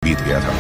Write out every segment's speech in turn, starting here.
बीत गया था।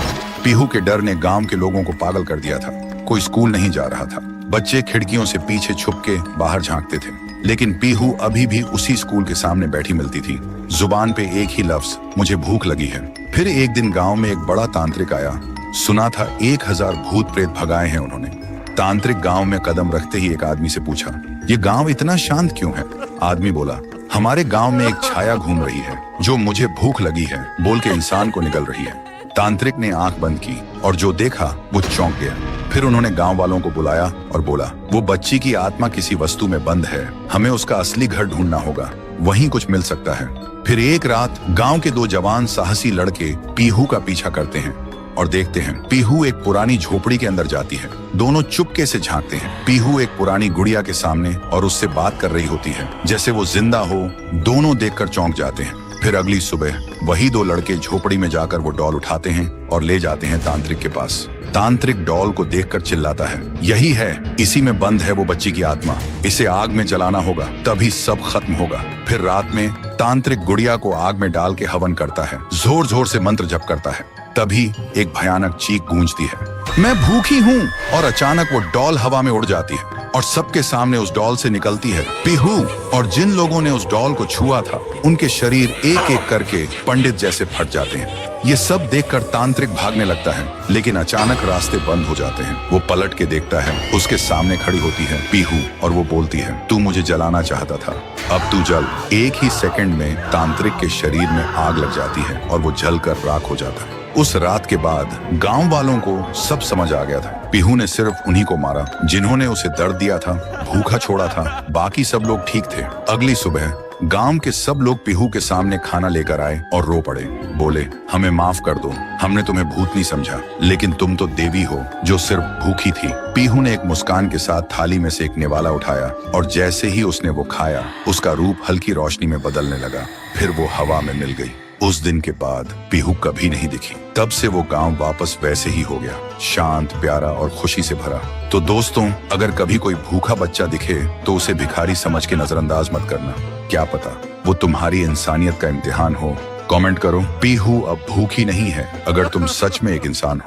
पीहू के डर ने गांव के लोगों को पागल कर दिया था। कोई स्कूल नहीं जा रहा था। बच्चे खिड़कियों से पीछे छुप के बाहर झांकते थे, लेकिन पीहू अभी भी उसी स्कूल के सामने बैठी मिलती थी। जुबान पे एक ही लफ्ज, मुझे भूख लगी है। फिर एक दिन गांव में एक बड़ा तांत्रिक आया। सुना था 1000 भूत प्रेत भगाए हैं उन्होंने। तांत्रिक गांव में कदम रखते ही एक आदमी से पूछा, ये गांव इतना शांत क्यों है? आदमी बोला, हमारे गांव में एक छाया घूम रही है जो मुझे भूख लगी है बोल के इंसान को निकल रही है। तांत्रिक ने आंख बंद की और जो देखा वो चौंक गया। फिर उन्होंने गांव वालों को बुलाया और बोला, वो बच्ची की आत्मा किसी वस्तु में बंद है, हमें उसका असली घर ढूंढना होगा, वहीं कुछ मिल सकता है। फिर एक रात गांव के 2 जवान साहसी लड़के पीहू का पीछा करते हैं और देखते हैं पीहू एक पुरानी झोपड़ी के अंदर जाती है। दोनों चुपके से झांकते हैं। पीहू एक पुरानी गुड़िया के सामने और उससे बात कर रही होती है जैसे वो जिंदा हो। दोनों देखकर चौंक जाते हैं। फिर अगली सुबह वही 2 लड़के झोपड़ी में जाकर वो डॉल उठाते हैं और ले जाते हैं तांत्रिक के पास। तांत्रिक डॉल को देखकर चिल्लाता है, यही है, इसी में बंद है वो बच्ची की आत्मा, इसे आग में जलाना होगा तभी सब खत्म होगा। फिर रात में तांत्रिक गुड़िया को आग में डाल के हवन करता है, जोर जोर से मंत्र जप करता है। तभी एक भयानक चीख गूंजती है, मैं भूखी हूँ। और अचानक वो डॉल हवा में उड़ जाती है और सबके सामने उस डॉल से निकलती है पीहू। और जिन लोगों ने उस डॉल को छुआ था उनके शरीर एक एक करके पंडित जैसे फट जाते हैं। ये सब देखकर तांत्रिक भागने लगता है, लेकिन अचानक रास्ते बंद हो जाते हैं। वो पलट के देखता है, उसके सामने खड़ी होती है पीहू और वो बोलती है, तू मुझे जलाना चाहता था, अब तू जल। एक ही सेकंड में तांत्रिक के शरीर में आग लग जाती है और वो जलकर राख हो जाता है। उस रात के बाद गांव वालों को सब समझ आ गया था। पीहू ने सिर्फ उन्हीं को मारा जिन्होंने उसे दर्द दिया था, भूखा छोड़ा था। बाकी सब लोग ठीक थे। अगली सुबह गांव के सब लोग पीहू के सामने खाना लेकर आए और रो पड़े। बोले, हमें माफ कर दो, हमने तुम्हें भूत नहीं समझा, लेकिन तुम तो देवी हो जो सिर्फ भूखी थी। पीहू ने एक मुस्कान के साथ थाली में से एक निवाला उठाया और जैसे ही उसने वो खाया, उसका रूप हल्की रोशनी में बदलने लगा। फिर वो हवा में मिल गई। उस दिन के बाद पीहू कभी नहीं दिखी। तब से वो गांव वापस वैसे ही हो गया, शांत, प्यारा और खुशी से भरा। तो दोस्तों, अगर कभी कोई भूखा बच्चा दिखे तो उसे भिखारी समझ के नजरअंदाज मत करना। क्या पता वो तुम्हारी इंसानियत का इम्तिहान हो। कमेंट करो, पीहू अब भूखी नहीं है, अगर तुम सच में एक इंसान हो।